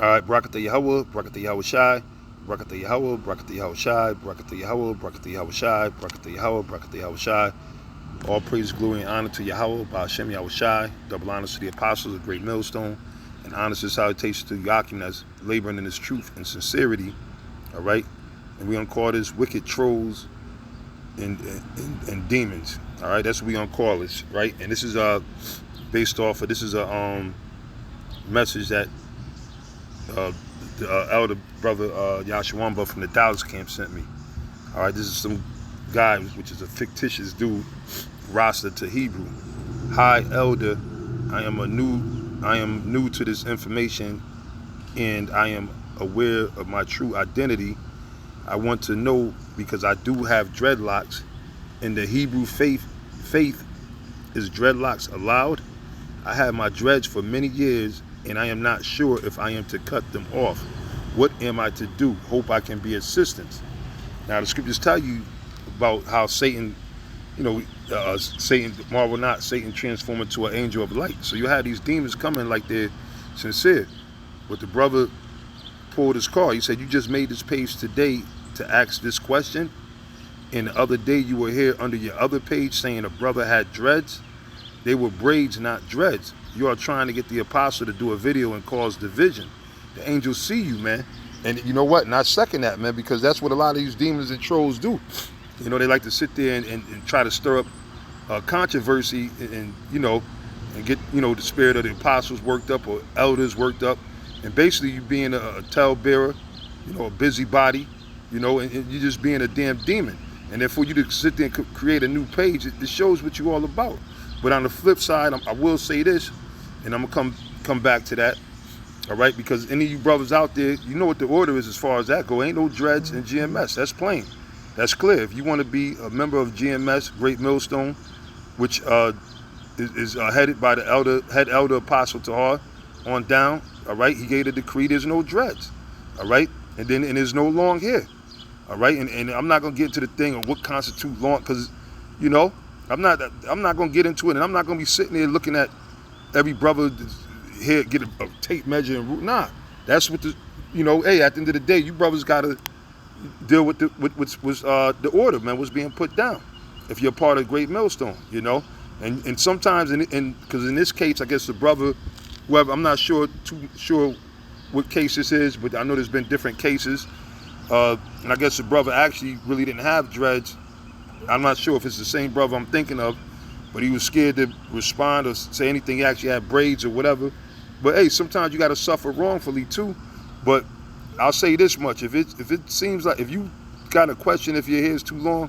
All right, Brakatha Yahweh, Brakatha Yahweh Shai, Brakatha Yahweh, Brakatha Yahweh Shai, Brakatha Yahweh, Brakatha Yahweh Shai, Brakatha Yahweh, Brakatha Yahweh Shai. All praise, glory, and honor to Yahweh, by Hashem Yahweh Shai. Double honors to the apostles, a great millstone, and honors and salutations to Yakim that's laboring in his truth and sincerity. All right, and we gonna call this wicked trolls and demons. All right, that's what we gonna call this, right? And this is based off of this is a message that the elder brother Yashawamba from the Dallas camp sent me. All right, this is some guy which is a fictitious dude, roster to Hebrew. Hi, elder. I am new to this information, and I am aware of my true identity. I want to know because I do have dreadlocks. In the Hebrew faith, is dreadlocks allowed? I had my dreads for many years, and I am not sure if I am to cut them off. What am I to do? Hope I can be assistance. Now the scriptures tell you about how Satan, Satan, marvel not, Satan transformed into an angel of light. So you had these demons coming like they're sincere. But the brother pulled his card. He said, you just made this page today to ask this question, and the other day you were here under your other page saying a brother had dreads. They were braids, not dreads. You are trying to get the apostle to do a video and cause division. The angels see you, man. And you know what? And I second that, man, because that's what a lot of these demons and trolls do. You know, they like to sit there and try to stir up controversy and get, the spirit of the apostles worked up or elders worked up. And basically you being a talebearer, a busybody, and you just being a damn demon. And then for you to sit there and create a new page, it shows what you're all about. But on the flip side, I will say this, and I'm gonna come back to that, all right? Because any of you brothers out there, you know what the order is as far as that go. Ain't no dreads in GMS. That's plain. That's clear. If you want to be a member of GMS, Great Millstone, which is headed by the head elder Apostle Tahar on down, all right? He gave the decree. There's no dreads, all right? And there's no long hair, all right? And I'm not gonna get into the thing of what constitutes long, because I'm not gonna get into it, and I'm not gonna be sitting there looking at every brother here get a tape measure and root. Nah, that's what hey, at the end of the day, you brothers gotta deal with the order, man, what's being put down. If you're part of Great Millstone, and sometimes because in this case, I guess the brother, whoever, I'm not too sure what case this is, but I know there's been different cases, and I guess the brother actually really didn't have dreads. I'm not sure if it's the same brother I'm thinking of, but he was scared to respond or say anything. He actually had braids or whatever. But hey, sometimes you got to suffer wrongfully too. But I'll say this much: if it seems like, if you got a question if your hair is too long,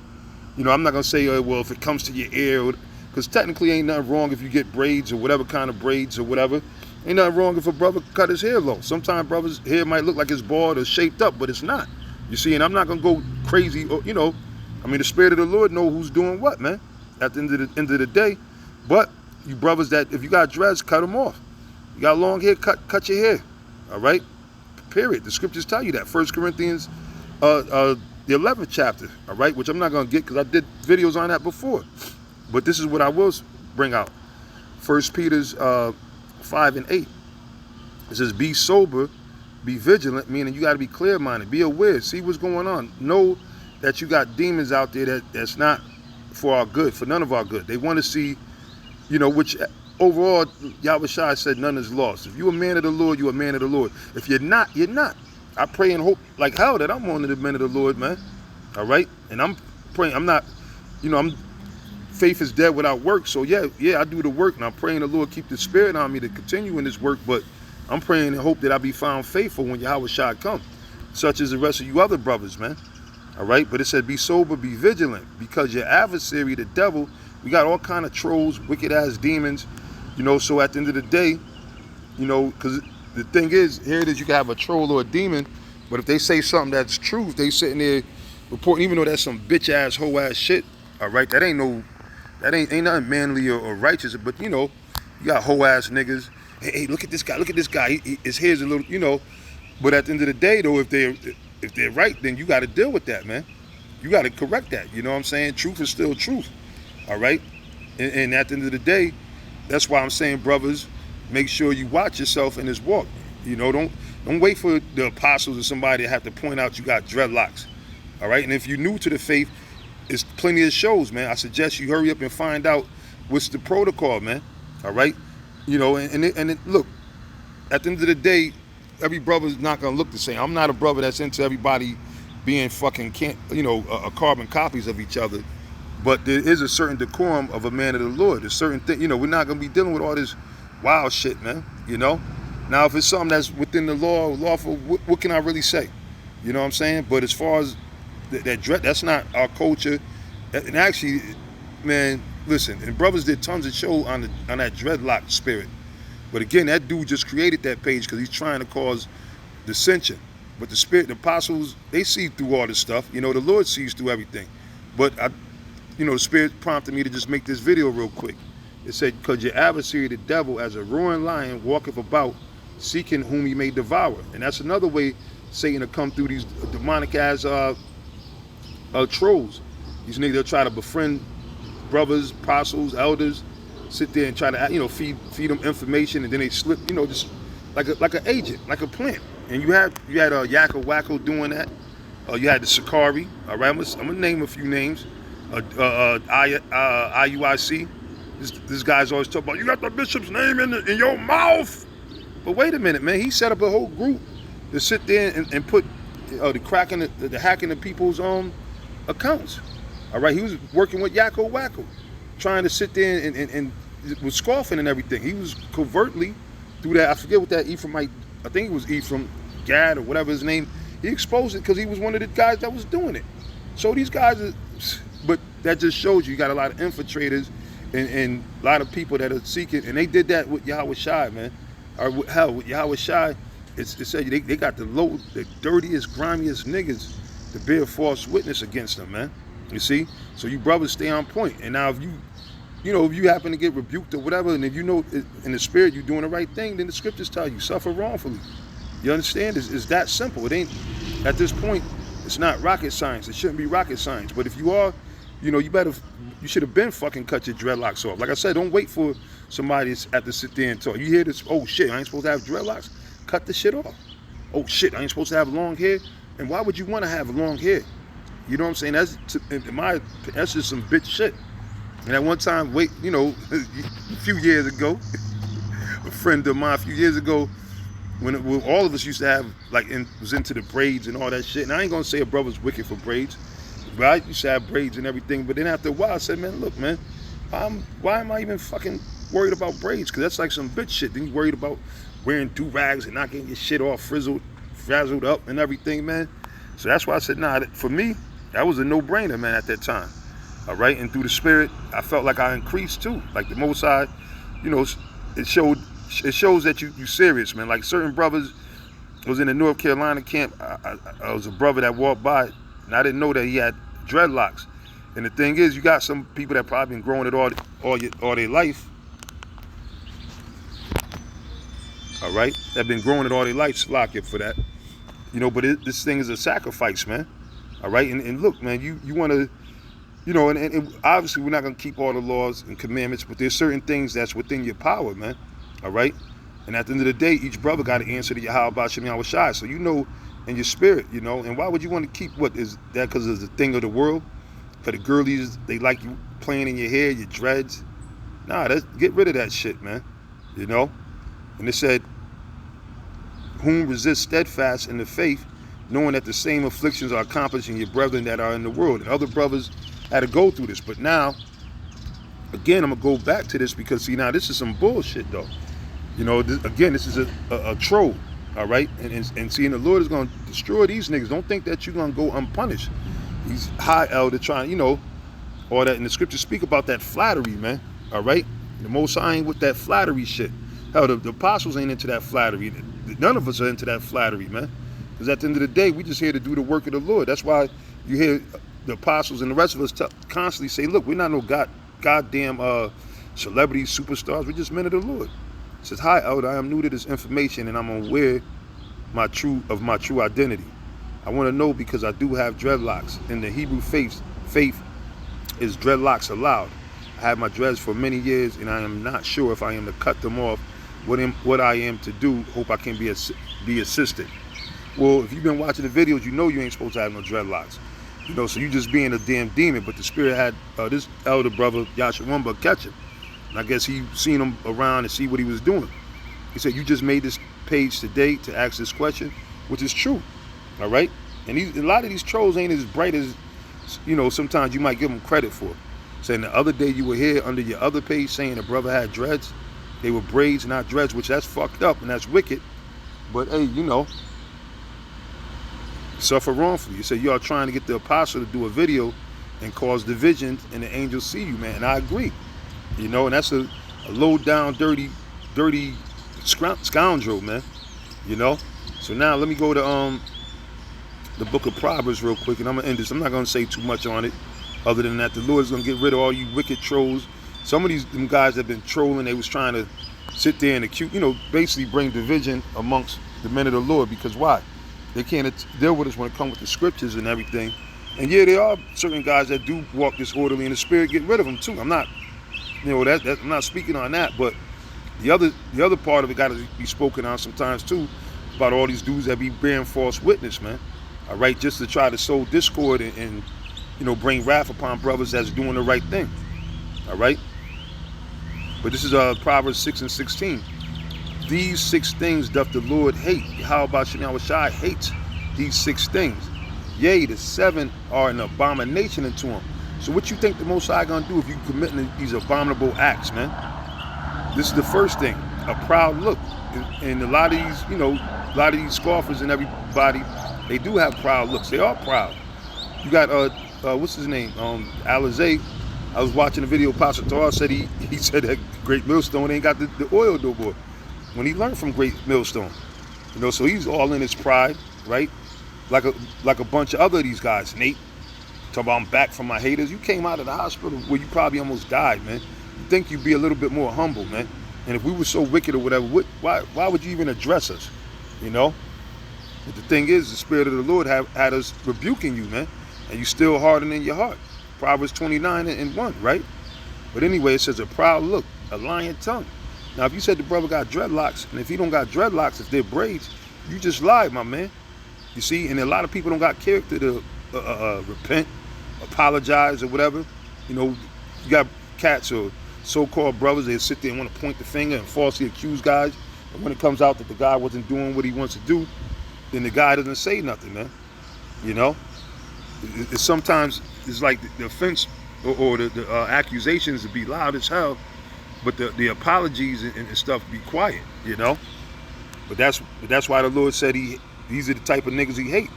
I'm not gonna say, well, if it comes to your ear, because technically ain't nothing wrong if you get braids or whatever kind of braids or whatever. Ain't nothing wrong if a brother cut his hair low. Sometimes brothers' hair might look like it's bald or shaped up, but it's not. You see, and I'm not gonna go crazy, the spirit of the Lord know who's doing what, man, at the end of the day. But you brothers that, if you got dreads, cut them off. You got long hair, cut your hair, all right? Period. The scriptures tell you that. 1 Corinthians, the 11th chapter, all right, which I'm not going to get because I did videos on that before. But this is what I will bring out. 1 Peter's 5 and 8. It says, be sober, be vigilant, meaning you got to be clear-minded, be aware, see what's going on. Know that you got demons out there that's not for our good, for none of our good. They want to see, which overall, Yahweh Shai said none is lost. If you're a man of the Lord, you're a man of the Lord. If you're not, you're not. I pray and hope like hell that I'm one of the men of the Lord, man. All right? And I'm praying, I'm not, faith is dead without work. So yeah, I do the work, and I'm praying the Lord keep the spirit on me to continue in this work, but I'm praying and hope that I be found faithful when Yahweh Shai come, such as the rest of you other brothers, man. All right, but it said be sober, be vigilant, because your adversary, the devil, we got all kind of trolls, wicked ass demons, so at the end of the day, because the thing is, here it is, you can have a troll or a demon, but if they say something that's truth, they sitting there reporting, even though that's some bitch ass, hoe ass shit, all right, that ain't nothing manly or righteous, but you got hoe ass niggas, hey, look at this guy, his hair's a little, but at the end of the day though, if they're right, then you got to deal with that, man. You got to correct that. You know what I'm saying? Truth is still truth. All right? And at the end of the day, that's why I'm saying, brothers, make sure you watch yourself in this walk. Don't Don't wait for the apostles or somebody to have to point out you got dreadlocks. All right? And if you're new to the faith, it's plenty of shows, man. I suggest you hurry up and find out what's the protocol, man. All right? You know, look, at the end of the day, every brother's not going to look the same. I'm not a brother that's into everybody being fucking, carbon copies of each other. But there is a certain decorum of a man of the Lord. There's certain thing, you know, we're not going to be dealing with all this wild shit, man, you know? Now, if it's something that's within the law, lawful, what can I really say? You know what I'm saying? But as far as that's not our culture. And actually, man, listen, and brothers did tons of show on that dreadlock spirit. But again, that dude just created that page because he's trying to cause dissension. But the spirit, the apostles, they see through all this stuff. You know, the Lord sees through everything. But the spirit prompted me to just make this video real quick. It said, because your adversary, the devil, as a roaring lion, walketh about, seeking whom he may devour. And that's another way Satan will come through these demonic ass trolls. These niggas, they'll try to befriend brothers, apostles, elders, sit there and try to, feed them information, and then they slip, just like an agent, like a plant. And you had Yakko Wacko doing that. You had the Sakari. All right, I'm gonna name a few names. IUIC. This guy's always talking about, you got the bishop's name in your mouth. But wait a minute, man. He set up a whole group to sit there and put the cracking, the hacking of people's accounts. All right, he was working with Yakko Wacko, trying to sit there and was scoffing and everything. He was covertly through that. I forget what that Ephraimite. I think it was Ephraim Gad or whatever his name. He exposed it because he was one of the guys that was doing it. So these guys but that just shows you got a lot of infiltrators and a lot of people that are seeking, and they did that with Yahweh Shai, man. Or with Yahweh Shai, it said they got the dirtiest, grimiest niggas to bear false witness against them, man. You see? So you brothers stay on point. And now if you happen to get rebuked or whatever, and if you know in the spirit you're doing the right thing, then the scriptures tell you, suffer wrongfully. You understand? It's that simple. It ain't, at this point, it's not rocket science. It shouldn't be rocket science. But if you are, you should have been fucking cut your dreadlocks off. Like I said, don't wait for somebody to have to sit there and talk. You hear this, oh shit, I ain't supposed to have dreadlocks? Cut the shit off. Oh shit, I ain't supposed to have long hair? And why would you want to have long hair? You know what I'm saying? That's just some bitch shit. And at one time, a few years ago, a friend of mine, a few years ago, when all of us used to have, was into the braids and all that shit. And I ain't gonna say a brother's wicked for braids, but I used to have braids and everything. But then after a while, I said, man, look, man, why am I even fucking worried about braids? Because that's like some bitch shit. Then you worried about wearing do-rags and not getting your shit all frazzled up and everything, man. So that's why I said, nah, for me, that was a no-brainer, man, at that time. All right, and through the spirit, I felt like I increased too. Like the Most High, it shows that you serious, man. Like certain brothers, I was in the North Carolina camp. I was a brother that walked by, and I didn't know that he had dreadlocks. And the thing is, you got some people that probably been growing it all their life. All right, that been growing it all their life. Slack it for that, But this thing is a sacrifice, man. All right, and look, man, you want to. And obviously we're not going to keep all the laws and commandments, but there's certain things that's within your power, man. All right? And at the end of the day, each brother got to answer to Yahweh B'Shem Yahweh Shai. So in your spirit, and why would you want to keep what is that? Because it's a thing of the world? For the girlies, they like you playing in your hair, your dreads. Nah, get rid of that shit, man. And it said, whom resist steadfast in the faith, knowing that the same afflictions are accomplishing your brethren that are in the world. And other brothers had to go through this, but now again I'm gonna go back to this because now this is some bullshit though. This is a troll. All right, and seeing the Lord is gonna destroy these niggas. Don't think that you're gonna go unpunished. These high elder trying, all that, and the scriptures speak about that flattery, man. All right, the Most High ain't with that flattery shit. Hell, the apostles ain't into that flattery. None of us are into that flattery, man. Because at the end of the day, we just here to do the work of the Lord. That's why you hear the apostles and the rest of us constantly say, look, we're not no goddamn celebrities, superstars. We're just men of the Lord. It says, hi, elder, I am new to this information and I'm aware of my true identity. I want to know because I do have dreadlocks. In the Hebrew faith is dreadlocks allowed. I have my dreads for many years and I am not sure if I am to cut them off. What I am to do. Hope I can be be assisted. Well, if you've been watching the videos, you know you ain't supposed to have no dreadlocks. You know, so you just being a damn demon. But the spirit had this elder brother, Yashawamba, catch him. And I guess he seen him around and see what he was doing. He said, you just made this page today to ask this question, which is true. All right? And a lot of these trolls ain't as bright as, you know, sometimes you might give them credit for. Saying the other day you were here under your other page saying the brother had dreads. They were braids, not dreads, which that's fucked up and that's wicked. But hey, you know, suffer wrongfully. You say you are trying to get the apostle to do a video and cause division and the angels see you, man. And I agree. You know, and that's a low down, dirty scoundrel, man. You know? So now let me go to the book of Proverbs real quick, and I'm gonna end this. I'm not gonna say too much on it. Other than that, the Lord's gonna get rid of all you wicked trolls. Some of them guys that have been trolling, they was trying to sit there and accuse, you know, basically bring division amongst the men of the Lord. Because why? They can't deal with us when it comes with the scriptures and everything. And yeah, there are certain guys that do walk disorderly, and the spirit get rid of them too. I'm not, you know, I'm not speaking on that, but the other part of it got to be spoken on sometimes too, about all these dudes that be bearing false witness, man. All right, just to try to sow discord and you know, bring wrath upon brothers that's doing the right thing. All right? But this is Proverbs 6:16. These 6 things doth the Lord hate. How about Shai hates these 6 things? Yea, the 7 are an abomination unto him. So what you think the Most High gonna do if you committing these abominable acts, man? This is the first thing, a proud look. And a lot of these, you know, a lot of these scoffers and everybody, they do have proud looks. They are proud. You got what's his name? Alizé. I was watching a video. Pastor Torah said he said that Great Millstone ain't got the oil no more. When he learned from Great Millstone, you know, so he's all in his pride, right? Like a bunch of other of these guys. Nate, talking about I'm back from my haters. You came out of the hospital where you probably almost died, man. You think you'd be a little bit more humble, man? And if we were so wicked or whatever, why would you even address us? You know. But the thing is, the Spirit of the Lord had us rebuking you, man. And you still hardening your heart. Proverbs 29:1, right? But anyway, it says a proud look, a lying tongue. Now, if you said the brother got dreadlocks, and if he don't got dreadlocks, if they're braids, you just lied, my man. You see, and a lot of people don't got character to repent, apologize, or whatever. You know, you got cats or so-called brothers, they sit there and want to point the finger and falsely accuse guys. And when it comes out that the guy wasn't doing what he wants to do, then the guy doesn't say nothing, man. You know? Sometimes it's like the offense or the accusations to be loud as hell, but the apologies and stuff be quiet, you know. But that's why the Lord said these are the type of niggas he hate.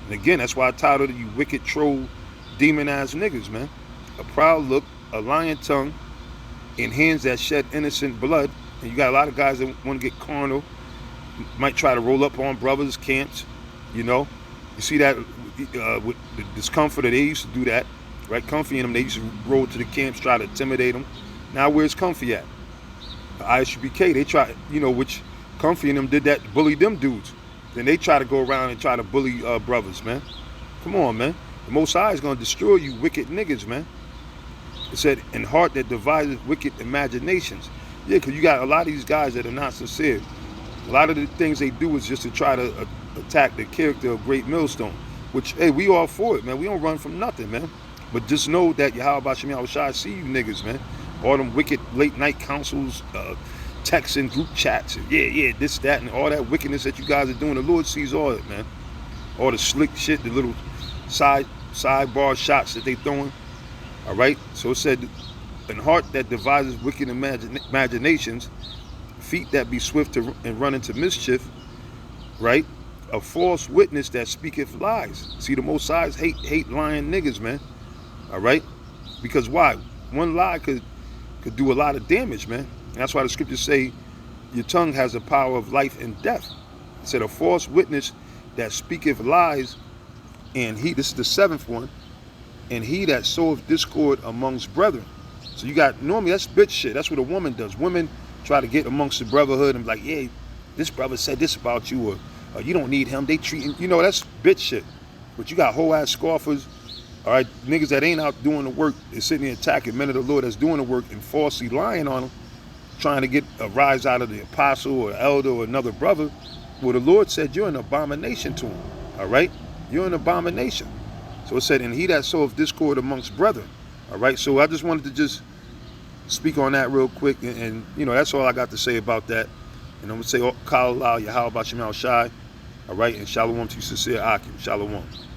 And again, that's why I titled it, you wicked troll, demon ass niggas, man. A proud look, a lying tongue, and hands that shed innocent blood. And you got a lot of guys that want to get carnal, might try to roll up on brothers' camps, you know. You see that with the discomfort, they used to do that, right? Comfy in them, they used to roll to the camps, try to intimidate them. Now where's Comfy at? The ISUBK, they try, you know, which Comfy in them did that, bully them dudes. Then they try to go around and try to bully brothers, man. Come on, man. The Most High is going to destroy you wicked niggas, man. It said, in heart that deviseth wicked imaginations. Yeah, because you got a lot of these guys that are not sincere. A lot of the things they do is just to try to attack the character of Great Millstone. Which, hey, we all for it, man. We don't run from nothing, man. But just know that Yahweh Shai see you niggas, man. All them wicked late night councils, texts and group chats, and yeah, this, that, and all that wickedness that you guys are doing. The Lord sees all it, man. All the slick shit, the little sidebar shots that they throwing. All right? So it said, an heart that devises wicked imaginations, feet that be swift and run into mischief, right? A false witness that speaketh lies. See, the Most High hate lying niggas, man. All right? Because why? One lie could do a lot of damage, man. And that's why the scriptures say your tongue has the power of life and death. It said a false witness that speaketh lies, and this is the 7th one, and he that soweth discord amongst brethren. So you got, normally that's bitch shit. That's what a woman does. Women try to get amongst the brotherhood and be like, yeah, this brother said this about you, or you don't need him. They treating, you know, that's bitch shit. But you got whole ass scoffers, all right, niggas that ain't out doing the work, they're sitting there attacking men of the Lord that's doing the work and falsely lying on them, trying to get a rise out of the apostle or elder or another brother. Well, the Lord said you're an abomination to him. All right? You're an abomination. So it said, and he that soweth discord amongst brethren. All right? So I just wanted to just speak on that real quick. And that's all I got to say about that. And I'm going to say, Kal Allah, Yahweh Bashim Al Shai. All right? And shalom to you, sincere Akim. Shalom.